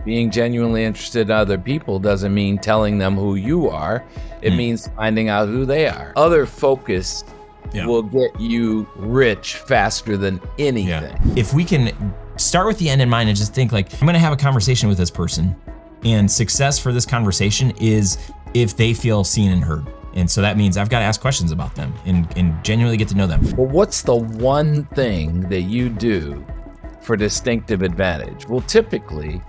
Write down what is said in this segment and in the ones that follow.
being genuinely interested in other people doesn't mean telling them who you are. It means finding out who they are. Other focus will get you rich faster than anything. Yeah. If we can start with the end in mind and just think like, I'm gonna have a conversation with this person, and success for this conversation is if they feel seen and heard. And so that means I've got to ask questions about them and genuinely get to know them. Well, what's the one thing that you do for distinctive advantage? Well, typically,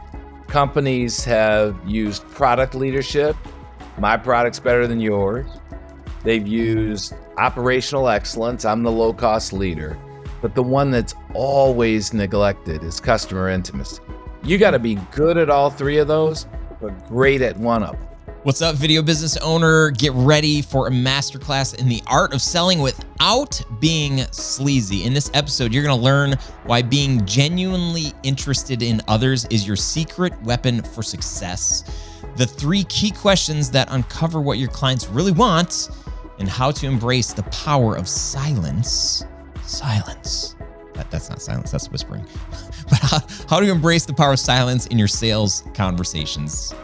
companies have used product leadership. My product's better than yours. They've used operational excellence. I'm the low-cost leader. But the one that's always neglected is customer intimacy. You got to be good at all three of those, but great at one of them. What's up, video business owner? Get ready for a masterclass in the art of selling without being sleazy. In this episode, you're gonna learn why being genuinely interested in others is your secret weapon for success, the 3 key questions that uncover what your clients really want, and how to embrace the power of silence. Silence. That's not silence, that's whispering. But how to embrace the power of silence in your sales conversations.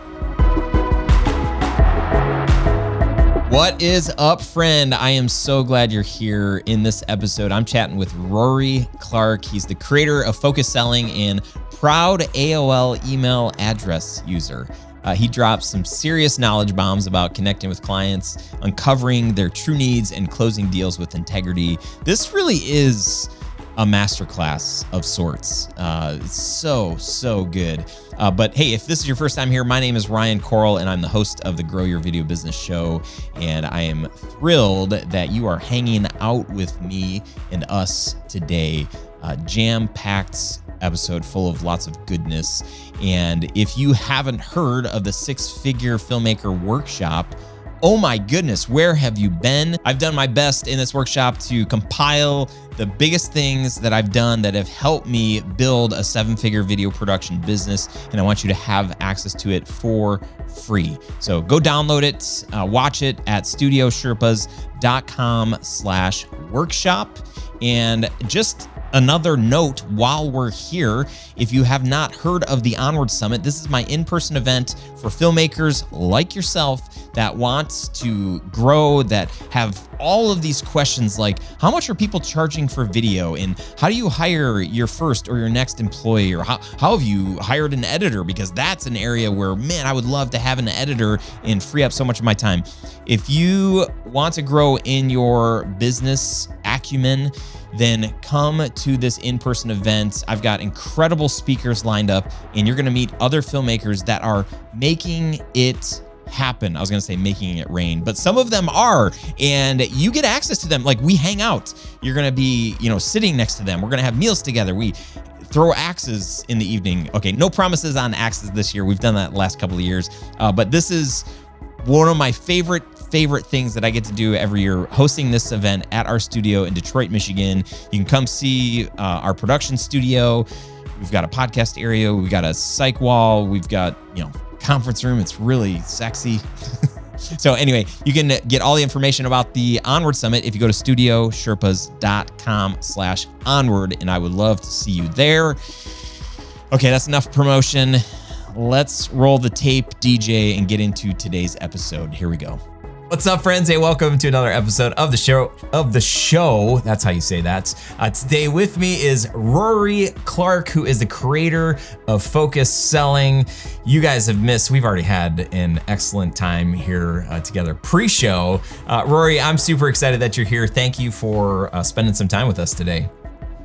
What is up, friend? I am so glad you're here. In this episode, I'm chatting with Rory Clark. He's the creator of Focus Selling and proud AOL email address user. He drops some serious knowledge bombs about connecting with clients, uncovering their true needs, and closing deals with integrity. This really is a masterclass of sorts. It's so good. But hey, if this is your first time here, my name is Ryan Coral, and I'm the host of the Grow Your Video Business Show. And I am thrilled that you are hanging out with me and us today. Jam-packed episode full of lots of goodness. And if you haven't heard of the 6-Figure Filmmaker Workshop, oh my goodness, where have you been? I've done my best in this workshop to compile the biggest things that I've done that have helped me build a 7-figure video production business, and I want you to have access to it for free. So go download it, watch it at studiosherpas.com/workshop. And just another note while we're here, if you have not heard of the Onward Summit, this is my in-person event for filmmakers like yourself that wants to grow, that have all of these questions like, how much are people charging for video? And how do you hire your first or your next employee? Or how have you hired an editor? Because that's an area where, man, I would love to have an editor and free up so much of my time. If you want to grow in your business acumen, then come to this in-person event. I've got incredible speakers lined up, and you're gonna meet other filmmakers that are making it happen. I was gonna say making it rain, but some of them are, and you get access to them. Like, we hang out. You're gonna be, sitting next to them. We're gonna have meals together. We throw axes in the evening. Okay, no promises on axes this year. We've done that the last couple of years, but this is one of my favorite things that I get to do every year, hosting this event at our studio in Detroit, Michigan. You can come see our production studio. We've got a podcast area. We've got a psych wall. We've got, conference room. It's really sexy. So anyway, you can get all the information about the Onward Summit if you go to studiosherpas.com/onward, and I would love to see you there. Okay, that's enough promotion. Let's roll the tape, DJ, and get into today's episode. Here we go. What's up, friends? Hey, welcome to another episode of the show. That's how you say that. Today with me is Rory Clark, who is the creator of Focus Selling. You guys have missed. We've already had an excellent time here together pre-show. Rory, I'm super excited that you're here. Thank you for spending some time with us today.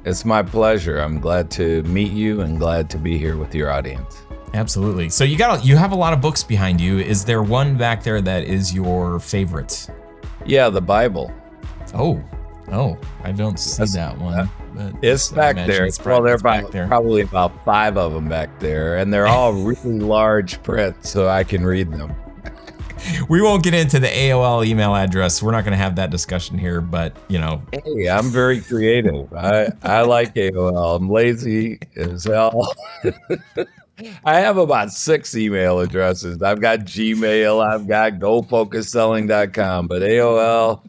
It's my pleasure. I'm glad to meet you and glad to be here with your audience. Absolutely. So you have a lot of books behind you. Is there one back there that is your favorite? Yeah, the Bible. Oh, I don't see that one. It's back there. There are probably about 5 of them back there, and they're all really large print, so I can read them. We won't get into the AOL email address. We're not going to have that discussion here, but Hey, I'm very creative. I like AOL. I'm lazy as hell. I have about 6 email addresses. I've got Gmail, I've got GoFocusSelling.com, but AOL,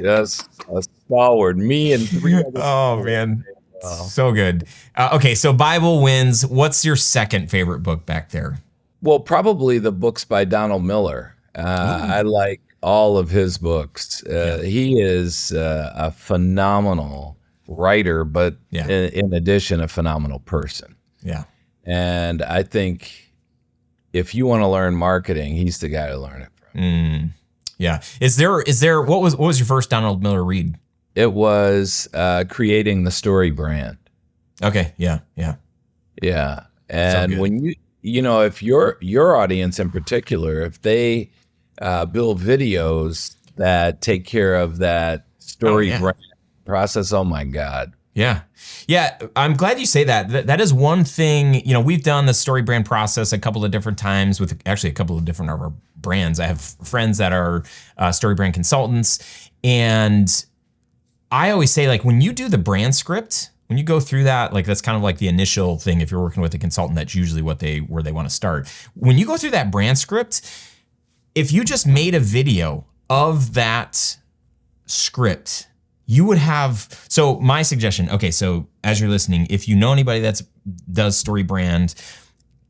just a stalwart. Me and 3 other. Oh man, well. So good. Okay, so Bible wins. What's your second favorite book back there? Well, probably the books by Donald Miller. I like all of his books. He is a phenomenal writer, but Yeah. in addition, a phenomenal person. Yeah. And I think if you want to learn marketing, he's the guy to learn it from. Yeah. Is there what was your first Donald Miller read? It was creating the StoryBrand. Okay. Yeah. Yeah. Yeah. So And good. when if your audience in particular, if they build videos that take care of that StoryBrand process, oh my God. Yeah. Yeah. I'm glad you say that. That is one thing, we've done the StoryBrand process a couple of different times with actually a couple of different of our brands. I have friends that are StoryBrand consultants. And I always say, like, when you do the brand script, when you go through that, like, that's kind of like the initial thing. If you're working with a consultant, that's usually where they want to start. When you go through that brand script, if you just made a video of that script, you would have, so my suggestion, okay, so as you're listening, if you know anybody that does StoryBrand,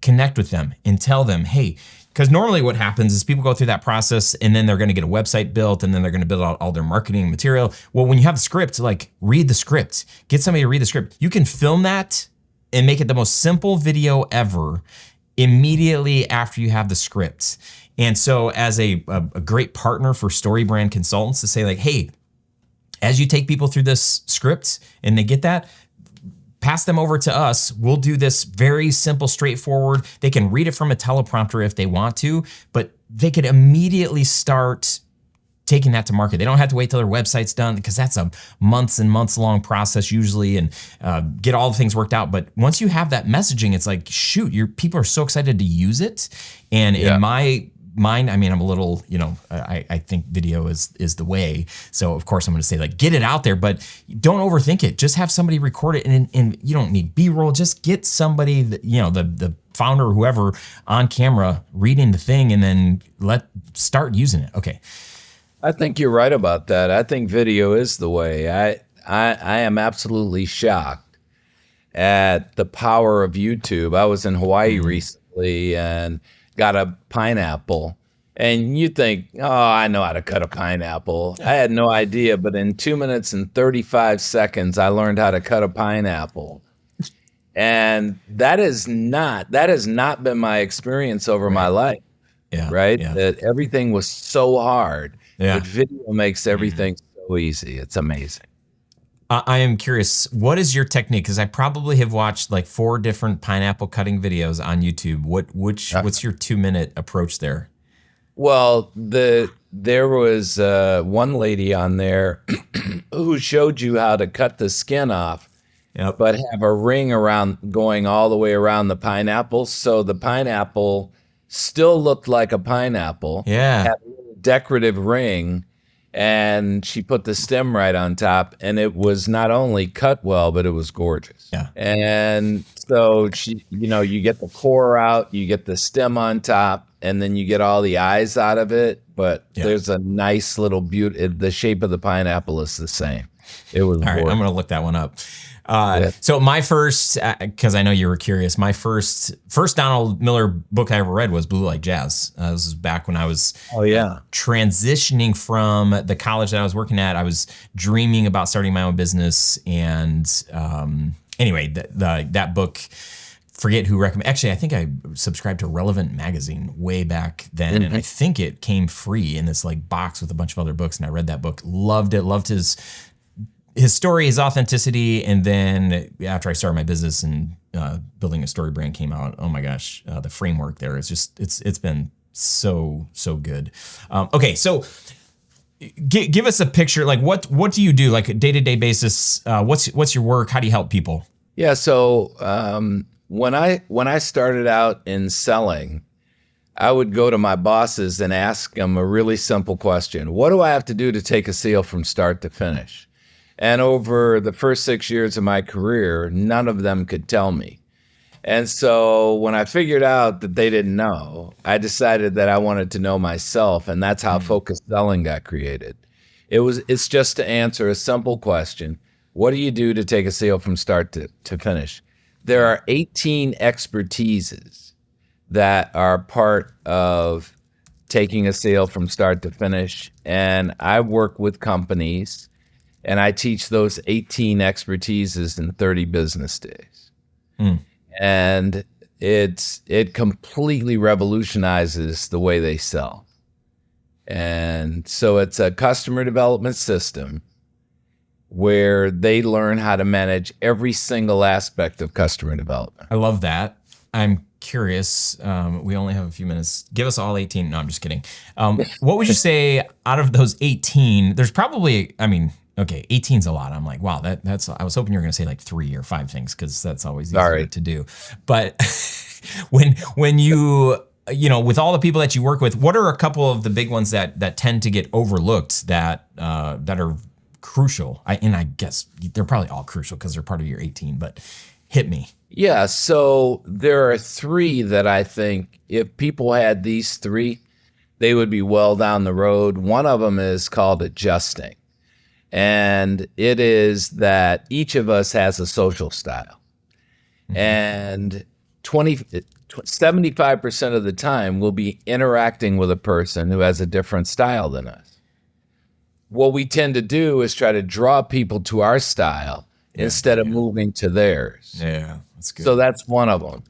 connect with them and tell them, hey, because normally what happens is people go through that process and then they're going to get a website built and then they're going to build out all their marketing material. Well, when you have the script, like, read the script, get somebody to read the script. You can film that and make it the most simple video ever immediately after you have the script. And so as a great partner for StoryBrand consultants to say, like, hey, as you take people through this script and they get that, pass them over to us. We'll do this very simple, straightforward. They can read it from a teleprompter if they want to, but they could immediately start taking that to market. They don't have to wait till their website's done, because that's a months and months long process usually, and get all the things worked out. But once you have that messaging, it's like, shoot, people are so excited to use it. And in my mind, I mean, I'm a little, I think video is the way. So of course I'm going to say, like, get it out there, but don't overthink it. Just have somebody record it, and you don't need B-roll. Just get somebody, the founder or whoever on camera reading the thing, and then start using it. Okay. I think you're right about that. I think video is the way. I am absolutely shocked at the power of YouTube. I was in Hawaii recently and got a pineapple, and you think, oh, I know how to cut a pineapple. I had no idea, but in 2 minutes and 35 seconds, I learned how to cut a pineapple. And that has not been my experience over my life. Yeah. Right? Yeah. That everything was so hard. Yeah. But video makes everything so easy. It's amazing. I am curious, what is your technique? Because I probably have watched like 4 different pineapple cutting videos on YouTube. What's your 2-minute approach there? Well, there was one lady on there who showed you how to cut the skin off, but have a ring going all the way around the pineapple, so the pineapple still looked like a pineapple. Yeah. Had a little decorative ring. And she put the stem right on top, and it was not only cut well, but it was gorgeous. Yeah. And so you get the core out, you get the stem on top, and then you get all the eyes out of it. But there's a nice little beauty. The shape of the pineapple is the same. It was all right. I'm going to look that one up. So my first, because I know you were curious, my first Donald Miller book I ever read was Blue Like Jazz. This was back when I was transitioning from the college that I was working at. I was dreaming about starting my own business, and anyway, that book. Forget who recommended. Actually, I think I subscribed to Relevant magazine way back then, and I think it came free in this like box with a bunch of other books. And I read that book, loved it, loved his story, his authenticity. And then after I started my business and building a StoryBrand came out, oh my gosh, the framework there is just, it's been so good. Okay. So give us a picture. Like what do you do? Like a day-to-day basis? What's your work? How do you help people? Yeah. So when I started out in selling, I would go to my bosses and ask them a really simple question. What do I have to do to take a sale from start to finish? And over the first 6 years of my career, none of them could tell me. And so when I figured out that they didn't know, I decided that I wanted to know myself, and that's how focused selling got created. It's just to answer a simple question. What do you do to take a sale from start to finish? There are 18 expertises that are part of taking a sale from start to finish. And I work with companies and I teach those 18 expertises in 30 business days. And it completely revolutionizes the way they sell. And so it's a customer development system where they learn how to manage every single aspect of customer development. I love that. I'm curious. We only have a few minutes. Give us all 18. No, I'm just kidding. What would you say out of those 18? There's probably, I mean, okay, 18's a lot. I'm like, wow, that's. I was hoping you were going to say like 3 or 5 things because that's always easier to do. But when you with all the people that you work with, what are a couple of the big ones that tend to get overlooked that are crucial? I guess they're probably all crucial because they're part of your 18. But hit me. Yeah, so there are 3 that I think if people had these 3, they would be well down the road. One of them is called adjusting. And it is that each of us has a social style. And 75% of the time we'll be interacting with a person who has a different style than us. What we tend to do is try to draw people to our style instead of moving to theirs. Yeah, that's good. So that's one of them.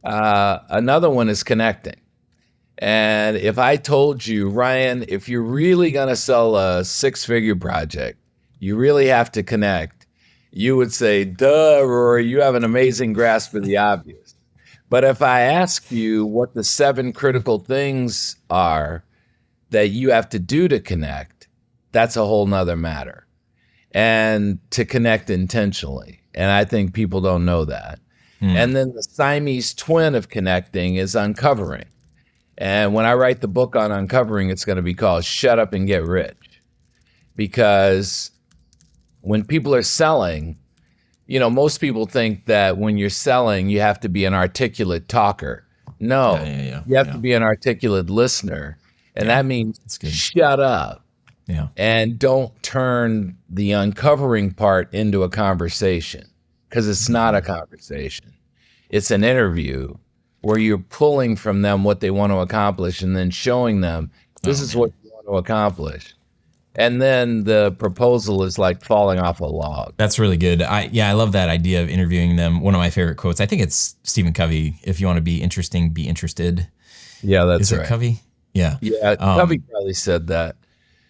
Another one is connecting. And if I told you, Ryan, if you're really going to sell a 6-figure project, you really have to connect, you would say, duh, Rory, you have an amazing grasp of the obvious. But if I ask you what the 7 critical things are that you have to do to connect, that's a whole nother matter. And to connect intentionally. And I think people don't know that. And then the Siamese twin of connecting is uncovering. And when I write the book on uncovering, it's going to be called Shut Up and Get Rich. Because when people are selling, most people think that when you're selling, you have to be an articulate talker. No, you have to be an articulate listener. And that means shut up. Yeah. And don't turn the uncovering part into a conversation, because it's not a conversation. It's an interview where you're pulling from them what they want to accomplish and then showing them this is what you want to accomplish. And then the proposal is like falling off a log. That's really good. I love that idea of interviewing them. One of my favorite quotes, I think it's Stephen Covey, if you want to be interesting, be interested. Yeah, that's right. Is it Covey? Yeah. Yeah, Covey probably said that.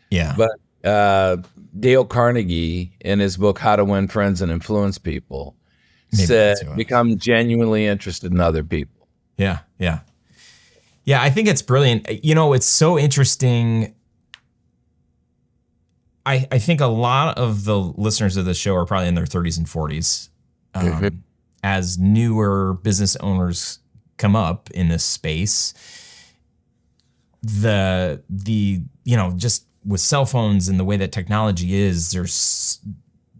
Yeah. But Dale Carnegie, in his book, How to Win Friends and Influence People, said, become genuinely interested in other people. Yeah, yeah. Yeah, I think it's brilliant. It's so interesting. I think a lot of the listeners of the show are probably in their 30s and 40s. As newer business owners come up in this space, just with cell phones and the way that technology is, there's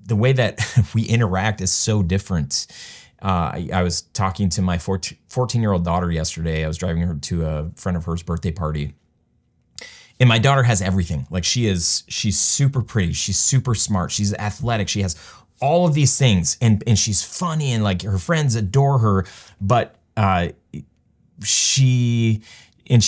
the way that we interact is so different. I was talking to my 14-year-old daughter yesterday. I was driving her to a friend of hers' birthday party. And my daughter has everything. Like she's super pretty. She's super smart. She's athletic. She has all of these things. And she's funny and like her friends adore her. But she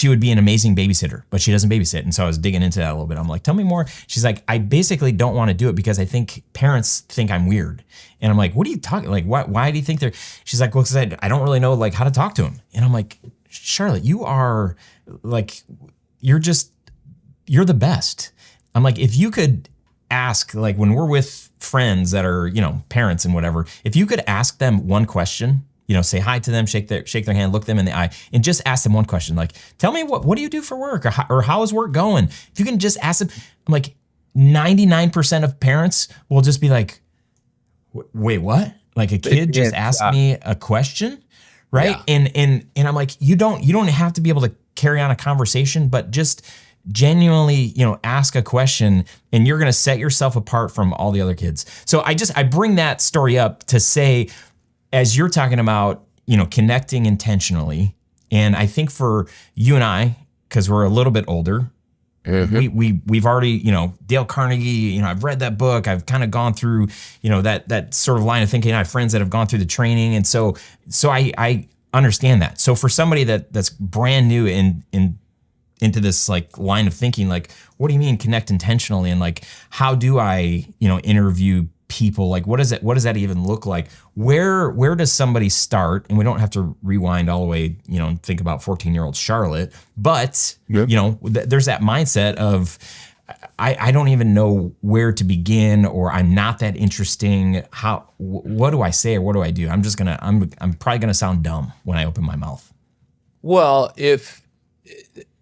would be an amazing babysitter, but she doesn't babysit. And so I was digging into that a little bit. I'm like, tell me more. She's like, I basically don't want to do it because I think parents think I'm weird. And I'm like, what are you talking? Like, why do you think they're, she's like, well, because I don't really know like how to talk to them. And I'm like, Charlotte, you are like, you're the best. I'm like, if you could ask, like when we're with friends that are, parents and whatever, if you could ask them one question, say hi to them, shake their hand, look them in the eye, and just ask them one question. Like, tell me what do you do for work, or how is work going? If you can just ask them, I'm like, 99% of parents will just be like, wait, what? Like a kid just asked me a question, right? Yeah. And I'm like, you don't have to be able to carry on a conversation, but just genuinely, ask a question, and you're going to set yourself apart from all the other kids. So I bring that story up to say, as you're talking about, connecting intentionally, and I think for you and I, because we're a little bit older, we've already, Dale Carnegie, I've read that book. I've kind of gone through, that sort of line of thinking. I have friends that have gone through the training. And so I understand that. So for somebody that's brand new into this like line of thinking, like, what do you mean connect intentionally? And like, how do I, interview people? Like, what does that even look like? Where does somebody start? And we don't have to rewind all the way, and think about 14-year-old Charlotte, but there's that mindset of, I don't even know where to begin, or I'm not that interesting. What do I say, or what do I do? I'm probably gonna sound dumb when I open my mouth. Well, if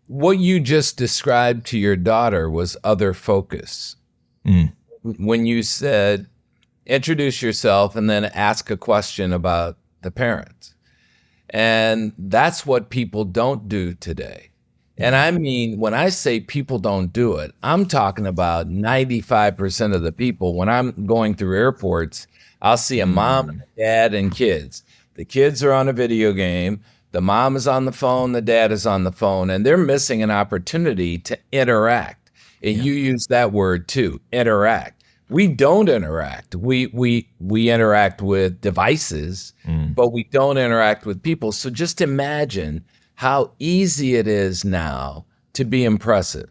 what you just described to your daughter was other focus. When you said, introduce yourself and then ask a question about the parents. And that's what people don't do today. And I mean, when I say people don't do it, I'm talking about 95% of the people. When I'm going through airports, I'll see a mom, dad, and kids. The kids are on a video game. The mom is on the phone, the dad is on the phone, and they're missing an opportunity to interact. And you use that word too, interact. We don't interact. We interact with devices, but we don't interact with people. So just imagine how easy it is now to be impressive.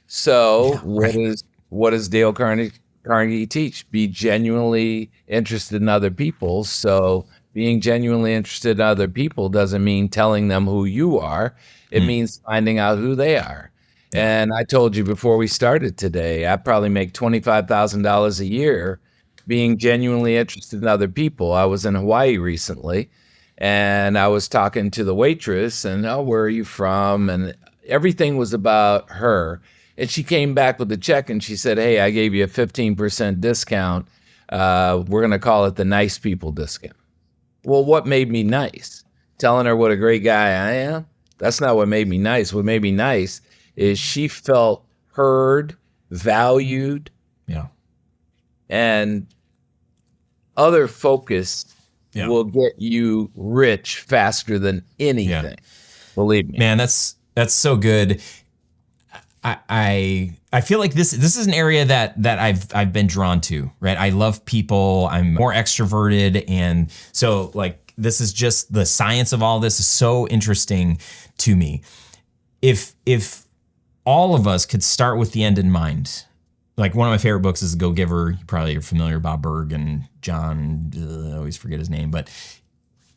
So what does Dale Carnegie teach? Be genuinely interested in other people. So being genuinely interested in other people doesn't mean telling them who you are. It means finding out who they are. And I told you before we started today, I probably make $25,000 a year being genuinely interested in other people. I was in Hawaii recently, and I was talking to the waitress, and, oh, where are you from? And everything was about her. And she came back with a check, and she said, hey, I gave you a 15% discount. We're going to call it the nice people discount. Well, what made me nice? Telling her what a great guy I am? That's not what made me nice. What made me nice is she felt heard, valued, and other focus will get you rich faster than anything. Believe me. Man, that's so good. I feel like this is an area that I've been drawn to, right? I love people. I'm more extroverted, and so like this is just the science of all this is so interesting to me. If all of us could start with the end in mind, like one of my favorite books is The Go-Giver. You probably are familiar, Bob Berg and John. I always forget his name, but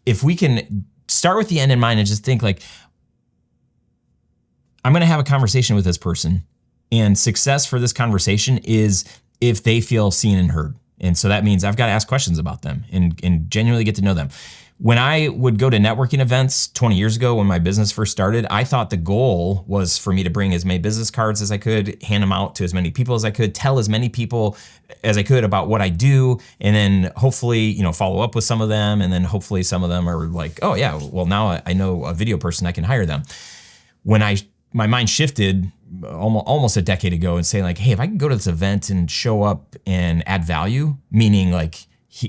if we can start with the end in mind and just think like, I'm going to have a conversation with this person, and success for this conversation is if they feel seen and heard. And so that means I've got to ask questions about them and genuinely get to know them. When I would go to networking events 20 years ago when my business first started, I thought the goal was for me to bring as many business cards as I could, hand them out to as many people as I could, tell as many people as I could about what I do, and then hopefully, follow up with some of them. And then hopefully some of them are like, oh yeah, well now I know a video person, I can hire them. When my mind shifted almost a decade ago and saying like, hey, if I can go to this event and show up and add value, meaning like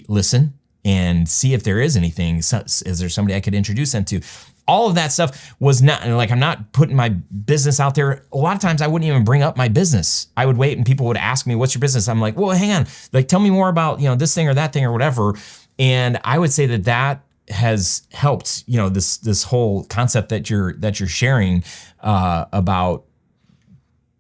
listen and see if there is anything, is there somebody I could introduce them to? All of that stuff was not like, I'm not putting my business out there. A lot of times I wouldn't even bring up my business. I would wait and people would ask me, what's your business? I'm like, well, hang on, like tell me more about, this thing or that thing or whatever. And I would say that has helped, this whole concept that you're sharing about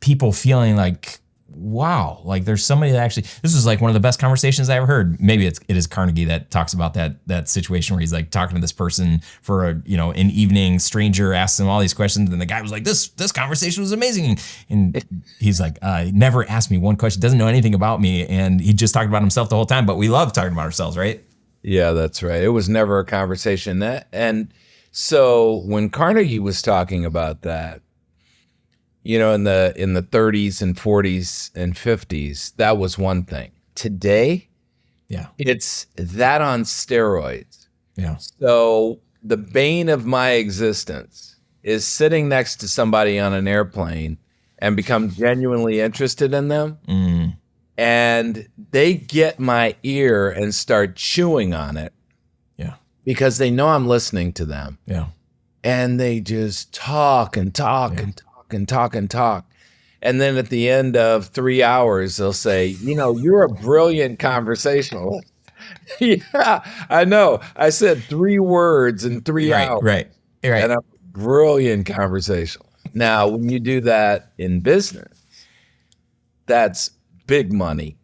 people feeling like, wow, like there's somebody that actually, this was like one of the best conversations I ever heard. Maybe it is Carnegie that talks about that situation where he's like talking to this person for an evening, stranger asks him all these questions, and the guy was like, this conversation was amazing. And he's like, never asked me one question, doesn't know anything about me, and he just talked about himself the whole time, but we love talking about ourselves, right? Yeah, that's right. It was never a conversation. And so when Carnegie was talking about that, in the 30s and 40s and 50s, that was one thing. Today, it's that on steroids. Yeah. So the bane of my existence is sitting next to somebody on an airplane and become genuinely interested in them. And they get my ear and start chewing on it. Yeah. Because they know I'm listening to them. Yeah. And they just talk and talk and talk and talk and talk. And then at the end of 3 hours, they'll say, you're a brilliant conversationalist. Yeah, I know. I said 3 words in 3 hours. Right. And I'm a brilliant conversationalist. Now, when you do that in business, that's big money.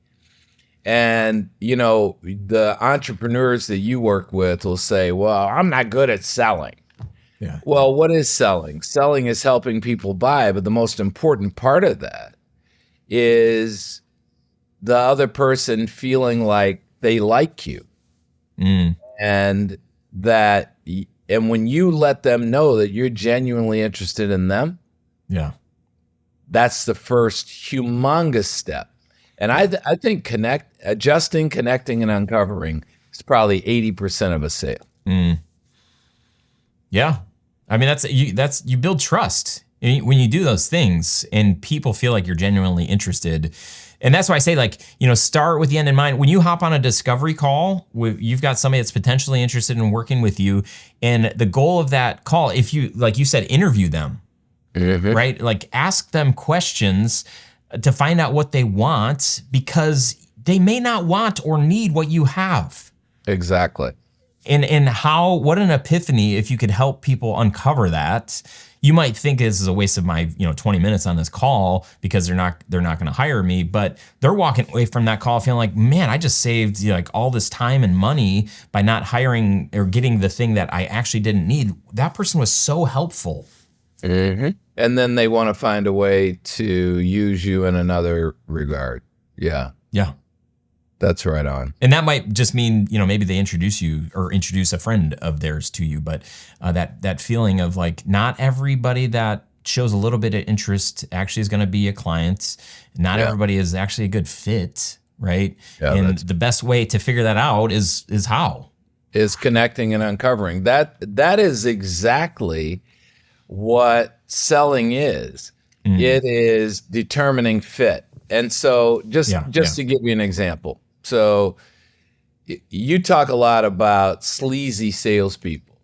And, the entrepreneurs that you work with will say, well, I'm not good at selling. Yeah. Well, what is selling? Selling is helping people buy, but the most important part of that is the other person feeling like they like you. And when you let them know that you're genuinely interested in them, that's the first humongous step. And I think adjusting, connecting, and uncovering is probably 80% of a sale. Yeah. I mean, that's you build trust when you do those things and people feel like you're genuinely interested. And that's why I say, start with the end in mind. When you hop on a discovery call, you've got somebody that's potentially interested in working with you. And the goal of that call, if you, like you said, interview them, right? Like ask them questions to find out what they want, because they may not want or need what you have. Exactly. And what an epiphany if you could help people uncover that. You might think this is a waste of my 20 minutes on this call because they're not going to hire me, but they're walking away from that call feeling like, man, I just saved all this time and money by not hiring or getting the thing that I actually didn't need. That person was so helpful. And then they want to find a way to use you in another regard. Yeah. That's right on. And that might just mean, maybe they introduce you or introduce a friend of theirs to you, but that feeling of not everybody that shows a little bit of interest actually is going to be a client. Not everybody is actually a good fit, right? Yeah, and the best way to figure that out is how? Is connecting and uncovering. That is exactly what selling is. It is determining fit. And so just to give you an example. So you talk a lot about sleazy salespeople,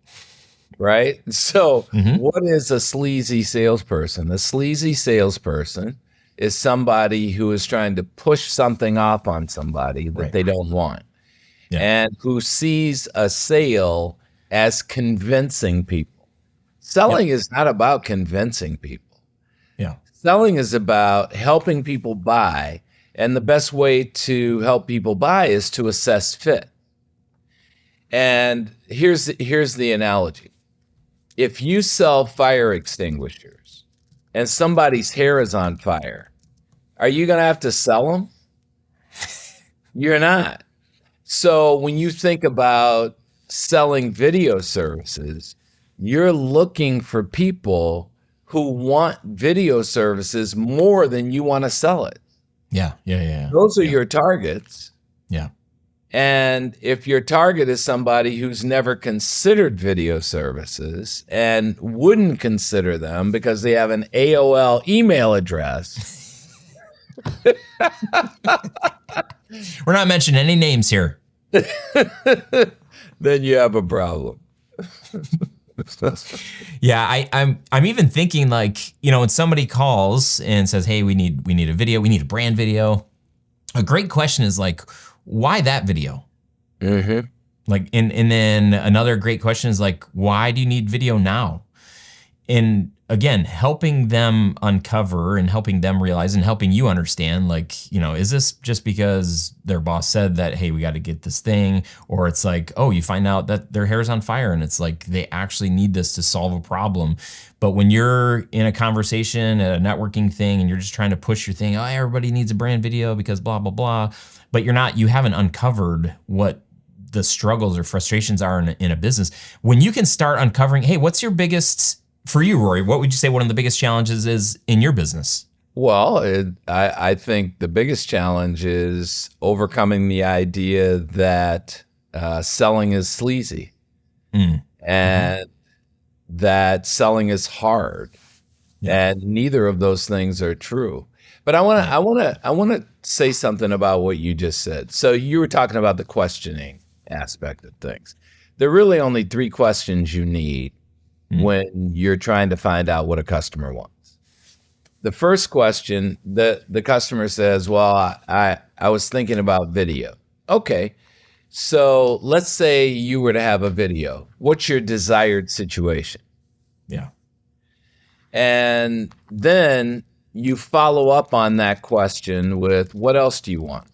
right? So what is a sleazy salesperson? A sleazy salesperson is somebody who is trying to push something off on somebody that they don't want, and who sees a sale as convincing people. Selling is not about convincing people. Selling is about helping people buy, and the best way to help people buy is to assess fit. And here's the analogy. If you sell fire extinguishers and somebody's hair is on fire, are you going to have to sell them? You're not. So when you think about selling video services, you're looking for people who want video services more than you want to sell it. Yeah. Those are your targets. Yeah. And if your target is somebody who's never considered video services and wouldn't consider them because they have an AOL email address. We're not mentioning any names here. Then you have a problem. Yeah, I'm even thinking when somebody calls and says, "Hey, we need a video, we need a brand video." A great question is why that video? And then another great question is why do you need video now? And again, helping them uncover and helping them realize and helping you understand, is this just because their boss said that, hey, we got to get this thing? Or it's you find out that their hair's on fire and it's they actually need this to solve a problem. But when you're in a conversation at a networking thing and you're just trying to push your thing, oh, everybody needs a brand video because blah, blah, blah. But you haven't uncovered what the struggles or frustrations are in a business. When you can start uncovering, hey, what's your biggest... For you, Rory, what would you say one of the biggest challenges is in your business? Well, I think the biggest challenge is overcoming the idea that selling is sleazy and that selling is hard, and neither of those things are true. But I want to say something about what you just said. So you were talking about the questioning aspect of things. There are really only 3 questions you need when you're trying to find out what a customer wants. The first question, the customer says, well, I was thinking about video. Okay. So let's say you were to have a video. What's your desired situation? Yeah. And then you follow up on that question with, what else do you want?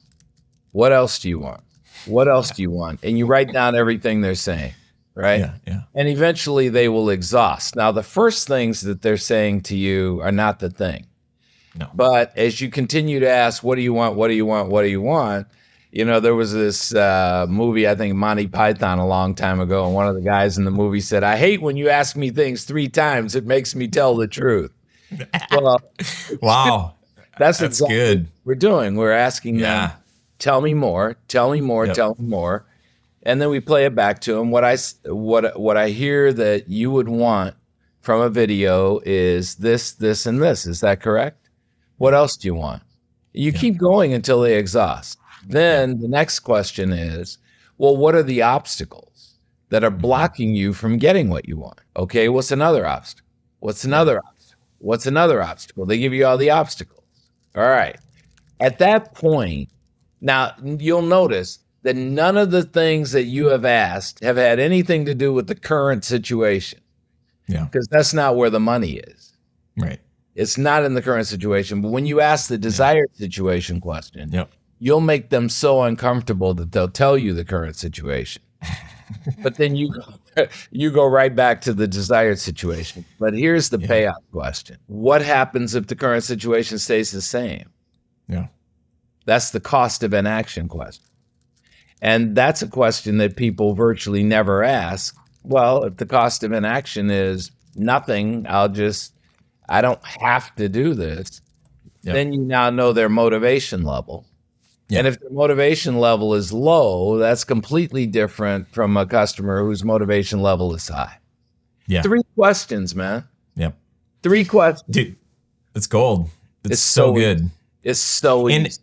What else do you want? What else do you want? And you write down everything they're saying, right? Yeah. Yeah. And eventually they will exhaust. Now, the first things that they're saying to you are not the thing. No. But as you continue to ask, what do you want? What do you want? What do you want? You know, there was this movie, I think Monty Python a long time ago, and one of the guys in the movie said, I hate when you ask me things 3 times. It makes me tell the truth. Well, Wow. that's exactly good. Good. We're doing. We're asking them, tell me more, tell me more, tell me more. And then we play it back to them. What I hear that you would want from a video is this, this, and this. Is that correct? What else do you want? You keep going until they exhaust. Then the next question is, well, what are the obstacles that are blocking you from getting what you want? Okay, what's another obstacle? What's another obstacle? What's another obstacle? They give you all the obstacles. All right. At that point, now you'll notice that none of the things that you have asked have had anything to do with the current situation. Yeah. Because that's not where the money is. Right. It's not in the current situation. But when you ask the desired situation question, you'll make them so uncomfortable that they'll tell you the current situation. But then you go right back to the desired situation. But here's the payoff question. What happens if the current situation stays the same? Yeah. That's the cost of inaction question. And that's a question that people virtually never ask. Well, if the cost of inaction is nothing, I don't have to do this, then you now know their motivation level. And if the motivation level is low, that's completely different from a customer whose motivation level is high. Yeah. 3 questions, man. Yep. 3 questions. Dude, it's gold. It's so good. Easy. It's so easy.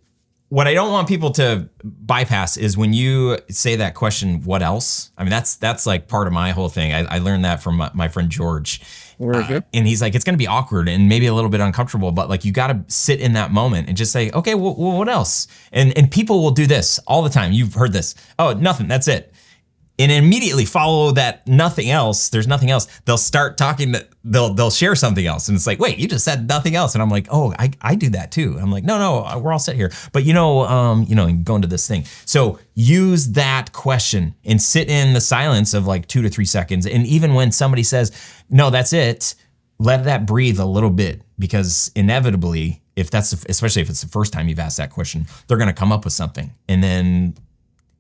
What I don't want people to bypass is when you say that question, what else? I mean, that's like part of my whole thing. I learned that from my friend George. And he's like, it's going to be awkward and maybe a little bit uncomfortable, but like you got to sit in that moment and just say, okay, well, what else? And people will do this all the time. You've heard this. Oh, nothing. That's it. And immediately follow that nothing else. There's nothing else. They'll start talking. They'll share something else, and it's like, wait, you just said nothing else. And I'm like, oh, I do that too. I'm like, no, we're all set here. But and go into this thing. So use that question and sit in the silence of like 2 to 3 seconds. And even when somebody says, no, that's it, let that breathe a little bit, because inevitably, especially if it's the first time you've asked that question, they're going to come up with something, and then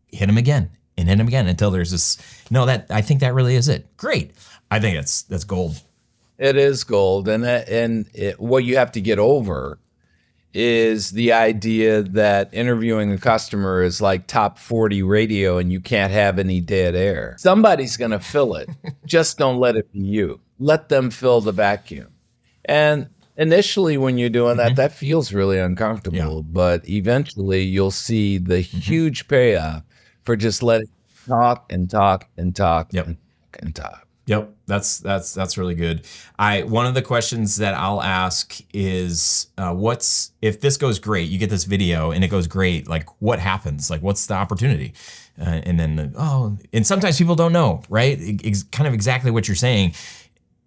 hit them again. And hit them again until there's this, no, I think that really is it. Great. I think that's gold. It is gold. And what you have to get over is the idea that interviewing a customer is like top 40 radio and you can't have any dead air. Somebody's going to fill it. Just don't let it be you. Let them fill the vacuum. And initially when you're doing that, that feels really uncomfortable. But eventually you'll see the huge payoff for just letting talk and talk and talk and talk. Yep, that's really good. One of the questions that I'll ask is, if this goes great, you get this video and it goes great, like what happens? Like what's the opportunity? And then and sometimes people don't know, right? It's kind of exactly what you're saying.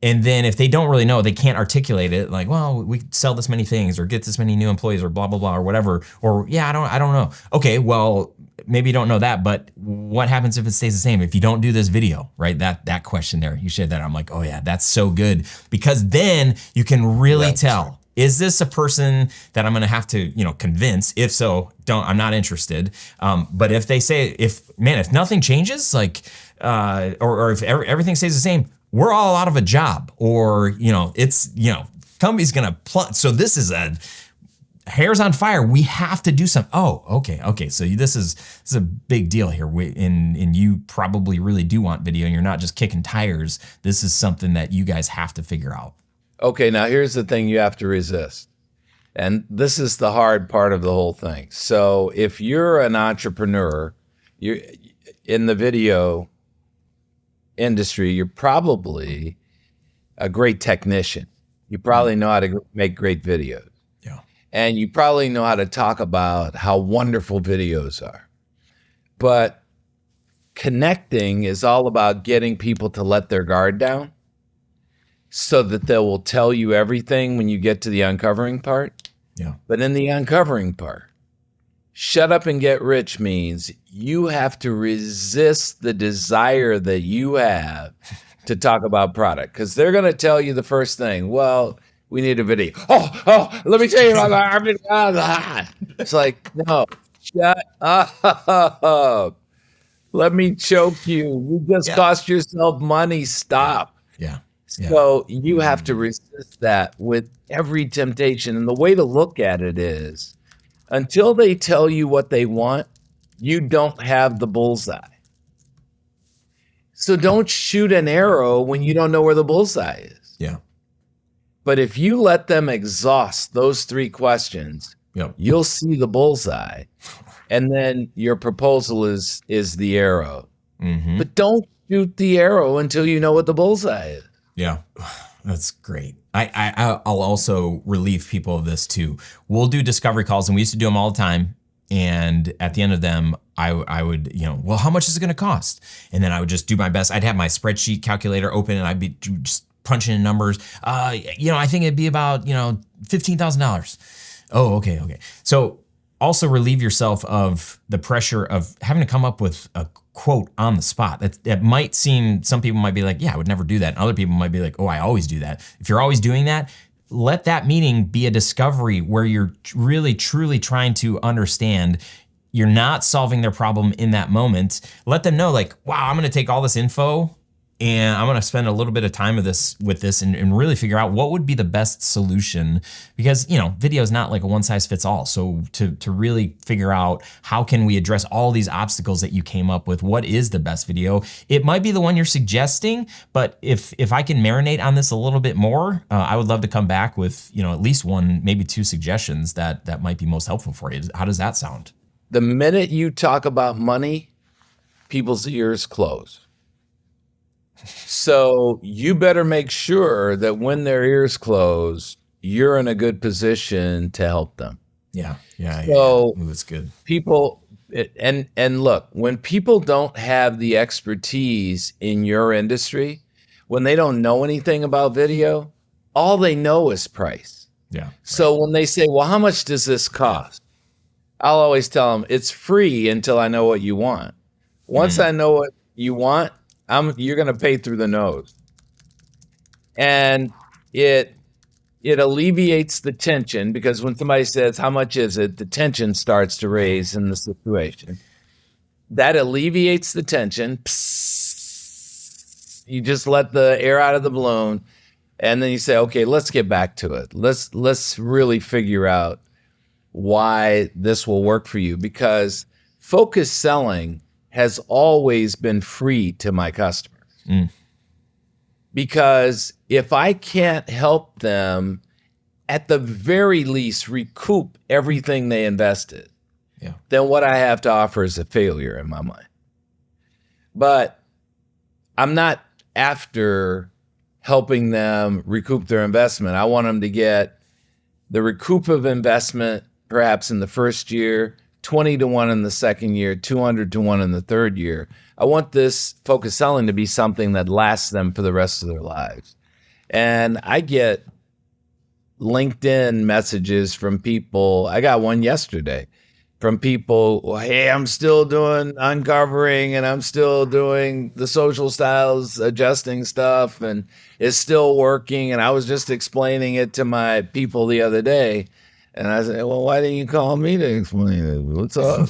And then if they don't really know, they can't articulate it, like, well, we sell this many things or get this many new employees or blah, blah, blah, or whatever. Or I don't know. Okay, well, maybe you don't know that, but what happens if it stays the same? If you don't do this video, right? That question there, you shared that. I'm like, oh yeah, that's so good. Because then you can really tell, is this a person that I'm going to have to, convince? If so, I'm not interested. But if they say, if nothing changes, like, or if everything stays the same, we're all out of a job, or, company's going to plunge. So this is hair's on fire. We have to do something. Oh, okay. So this is a big deal here. And you probably really do want video and you're not just kicking tires. This is something that you guys have to figure out. Okay, now here's the thing you have to resist. And this is the hard part of the whole thing. So if you're an entrepreneur, you're in the video industry, you're probably a great technician. You probably know how to make great videos. Yeah. And you probably know how to talk about how wonderful videos are. But connecting is all about getting people to let their guard down so that they will tell you everything when you get to the uncovering part. Yeah. But in the uncovering part, shut up and get rich means you have to resist the desire that you have to talk about product, because they're going to tell you the first thing, well, we need a video. Oh, let me tell you about that. It's like, no, shut up. Let me choke you. You just cost yourself money. Stop. Yeah. So you have to resist that with every temptation. And the way to look at it is, until they tell you what they want, you don't have the bullseye. So don't shoot an arrow when you don't know where the bullseye is. Yeah. But if you let them exhaust those 3 questions, you'll see the bullseye. And then your proposal is the arrow. Mm-hmm. But don't shoot the arrow until you know what the bullseye is. Yeah, that's great. I'll also relieve people of this too. We'll do discovery calls, and we used to do them all the time. And at the end of them, I would, well, how much is it going to cost? And then I would just do my best. I'd have my spreadsheet calculator open, and I'd be just punching in numbers. I think it'd be about, $15,000. Oh, okay. So also relieve yourself of the pressure of having to come up with a quote on the spot. That might seem, some people might be like, yeah, I would never do that. And other people might be like, oh, I always do that. If you're always doing that, let that meeting be a discovery where you're really, truly trying to understand. You're not solving their problem in that moment. Let them know, like, wow, I'm going to take all this info and I'm going to spend a little bit of time with this and really figure out what would be the best solution, because, video is not like a one size fits all. So to really figure out how can we address all these obstacles that you came up with, what is the best video? It might be the one you're suggesting, but if I can marinate on this a little bit more, I would love to come back with, at least 1, maybe 2 suggestions that might be most helpful for you. How does that sound? The minute you talk about money, people's ears close. So you better make sure that when their ears close, you're in a good position to help them. Yeah. So Ooh, that's good. People, and look, when people don't have the expertise in your industry, when they don't know anything about video, all they know is price. Yeah. So when they say, well, how much does this cost? I'll always tell them it's free until I know what you want. Once I know what you want, you're going to pay through the nose. And it alleviates the tension, because when somebody says, how much is it? The tension starts to raise in the situation. That alleviates the tension. Psst. You just let the air out of the balloon. And then you say, okay, let's get back to it. Let's really figure out why this will work for you, because focused selling has always been free to my customers. Because if I can't help them at the very least recoup everything they invested, then what I have to offer is a failure in my mind. But I'm not after helping them recoup their investment. I want them to get the recoup of investment perhaps in the first year, 20 to 1 in the second year, 200 to 1 in the third year. I want this focused selling to be something that lasts them for the rest of their lives. And I get LinkedIn messages from people. I got one yesterday from people, well, hey, I'm still doing uncovering and I'm still doing the social styles adjusting stuff and it's still working. And I was just explaining it to my people the other day. And I said, well, why didn't you call me to explain it? What's up?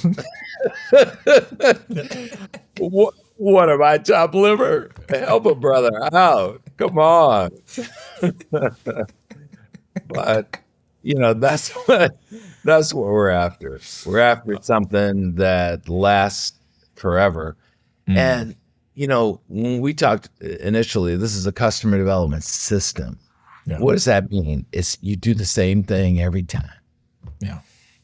What am I, chopped liver? Help a brother out. Come on. But, that's what we're after. We're after something that lasts forever. And, when we talked initially, this is a customer development system. Yeah. What does that mean? It's you do the same thing every time. Yeah.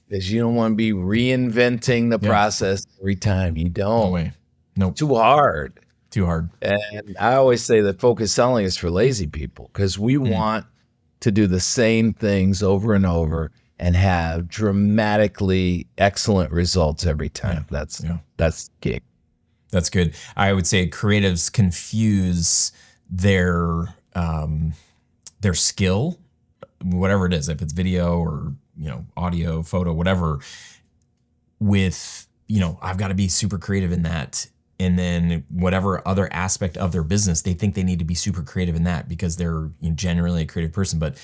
Because you don't want to be reinventing the process every time. You don't. No way. Nope. Too hard. Too hard. And I always say that focused selling is for lazy people, because we want to do the same things over and over and have dramatically excellent results every time. That's key. That's good. I would say creatives confuse their skill, whatever it is, if it's video or, audio, photo, whatever, with, I've got to be super creative in that. And then whatever other aspect of their business, they think they need to be super creative in that because they're generally a creative person. But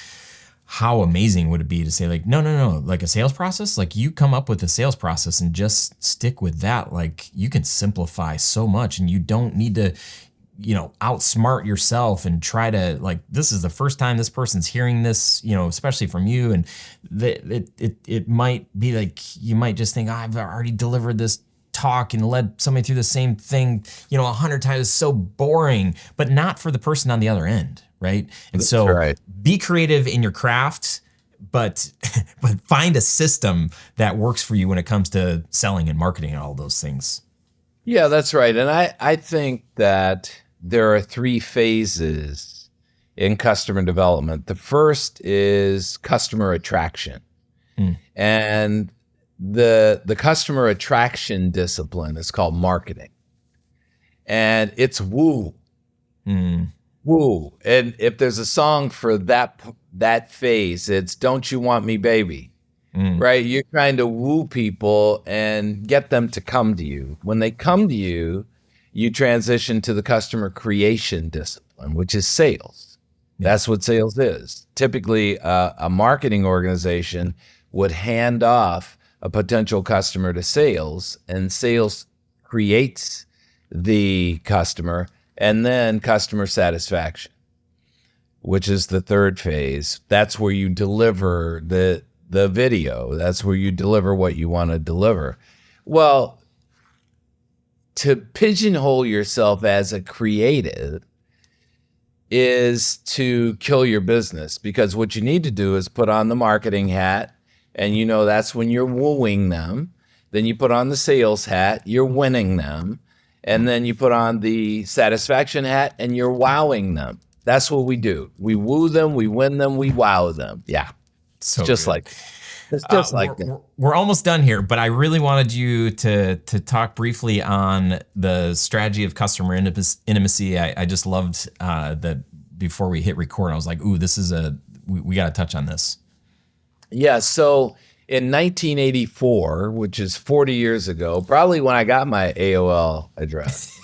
how amazing would it be to say like, no, like a sales process, like you come up with a sales process and just stick with that. Like you can simplify so much and you don't need to, outsmart yourself and try to like, this is the first time this person's hearing this, especially from you. And it might be like, you might just think, I've already delivered this talk and led somebody through the same thing, 100 times. It's so boring, but not for the person on the other end. Right. And so be creative in your craft, but find a system that works for you when it comes to selling and marketing and all those things. Yeah, that's right. And I think that there are 3 phases in customer development. The first is customer attraction. And the customer attraction discipline is called marketing. And it's woo. Woo. And if there's a song for that phase, it's Don't You Want Me, Baby. Right? You're trying to woo people and get them to come to you. When they come to you, you transition to the customer creation discipline, which is sales. That's what sales is. Typically, a marketing organization would hand off a potential customer to sales, and sales creates the customer, and then customer satisfaction, which is the third phase. That's where you deliver the video. That's where you deliver what you want to deliver. Well, to pigeonhole yourself as a creative is to kill your business, because what you need to do is put on the marketing hat, and that's when you're wooing them. Then you put on the sales hat, you're winning them. And then you put on the satisfaction hat and you're wowing them. That's what we do. We woo them, we win them, we wow them. Yeah. So it's just good. like it's just like that. We're almost done here, but I really wanted you to talk briefly on the strategy of customer intimacy. I just loved that before we hit record, I was like, ooh, this is we got to touch on this. Yeah. So in 1984, which is 40 years ago, probably when I got my AOL address,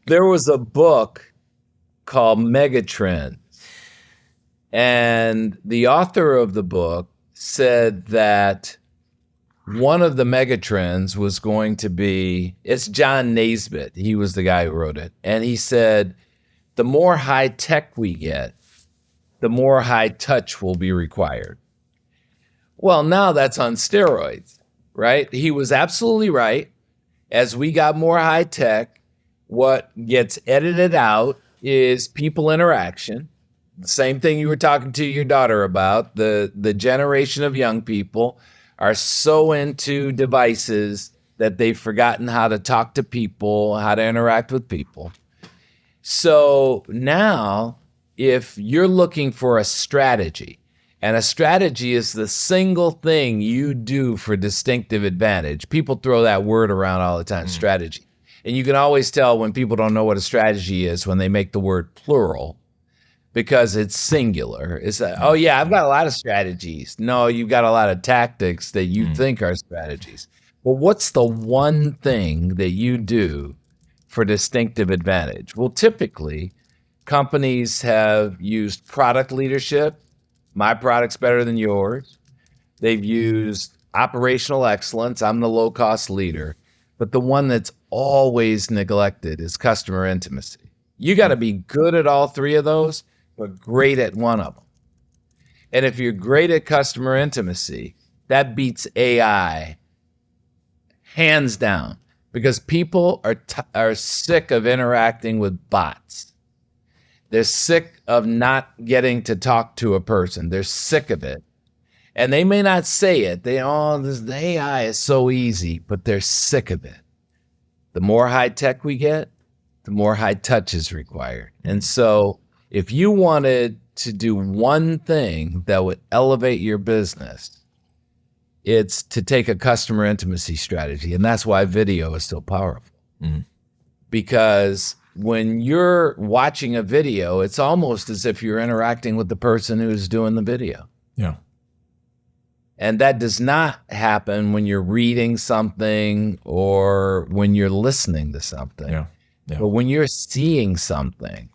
there was a book called Megatrends. And the author of the book said that one of the megatrends was going to be, it's John Naisbitt. He was the guy who wrote it. And he said, the more high tech we get, the more high touch will be required. Well, now that's on steroids, right? He was absolutely right. As we got more high tech, what gets edited out is people interaction. The same thing you were talking to your daughter about. The generation of young people are so into devices that they've forgotten how to talk to people, how to interact with people. So now, if you're looking for a strategy, and a strategy is the single thing you do for distinctive advantage. People throw that word around all the time, strategy. And you can always tell when people don't know what a strategy is when they make the word plural, because it's singular. It's like, oh yeah, I've got a lot of strategies. No, you've got a lot of tactics that you think are strategies. Well, what's the one thing that you do for distinctive advantage? Well, typically, companies have used product leadership. My product's better than yours. They've used operational excellence. I'm the low-cost leader. But the one that's always neglected is customer intimacy. You got to be good at all 3 of those, but great at one of them. And if you're great at customer intimacy, that beats AI hands down, because people are sick of interacting with bots. They're sick of not getting to talk to a person. They're sick of it. And they may not say it. The AI is so easy, but they're sick of it. The more high tech we get, the more high touch is required. And so If you wanted to do one thing that would elevate your business, it's to take a customer intimacy strategy. And that's why video is so powerful. Mm. Because when you're watching a video, it's almost as if you're interacting with the person who's doing the video. Yeah. And that does not happen when you're reading something or when you're listening to something. Yeah. Yeah. But when you're seeing something,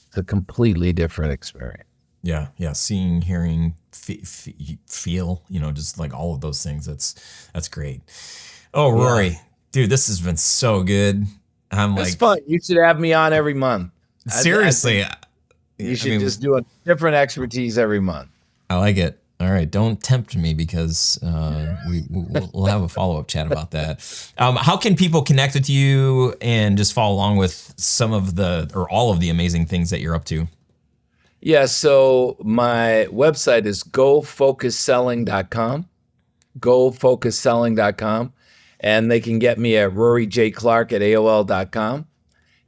it's a completely different experience. Yeah. Yeah. Seeing, hearing, feel, just like all of those things. That's great. Oh, Rory, dude, this has been so good. It's fun. You should have me on every month. Seriously. You should just do a different expertise every month. I like it. All right. Don't tempt me because we'll have a follow-up chat about that. How can people connect with you and just follow along with some of all of the amazing things that you're up to? Yeah. So my website is gofocusselling.com, gofocusselling.com. And they can get me at roryjclark@aol.com.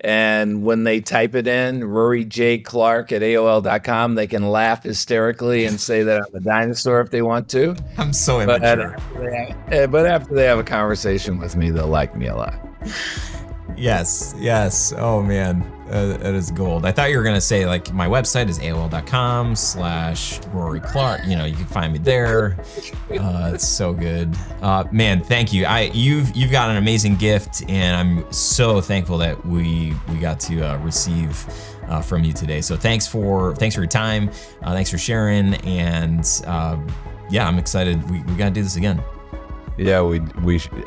And when they type it in, roryjclark@aol.com, they can laugh hysterically and say that I'm a dinosaur if they want to. I'm so immature. But after they have a conversation with me, they'll like me a lot. Yes. Oh man, that is gold. I thought you were gonna say like my website is aol.com/Rory Clark. You can find me there. It's so good, man. Thank you. You've got an amazing gift, and I'm so thankful that we got to receive from you today. So thanks for your time. Thanks for sharing, and I'm excited. We gotta do this again. Yeah, we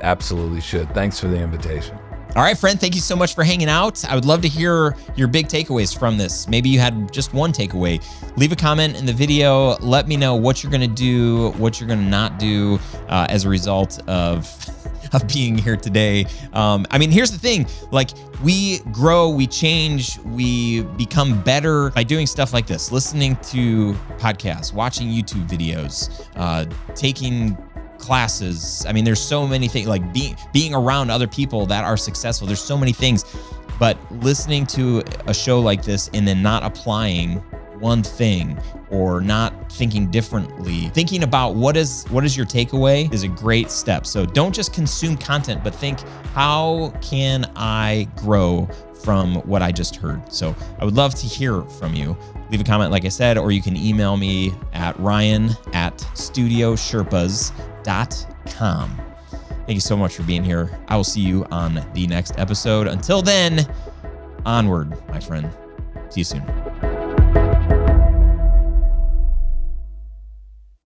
absolutely should. Thanks for the invitation. All right, friend, thank you so much for hanging out. I would love to hear your big takeaways from this. Maybe you had just one takeaway. Leave a comment in the video. Let me know what you're gonna do, what you're gonna not do as a result of being here today. Here's the thing, we grow, we change, we become better by doing stuff like this, listening to podcasts, watching YouTube videos, taking classes. There's so many things, like being around other people that are successful. There's so many things, but listening to a show like this and then not applying one thing or not thinking differently, thinking about what is your takeaway is a great step. So don't just consume content, but think, how can I grow from what I just heard? So I would love to hear from you. Leave a comment, like I said, or you can email me at ryan@studiosherpas.com. Thank you so much for being here. I will see you on the next episode. Until then, onward, my friend. See you soon.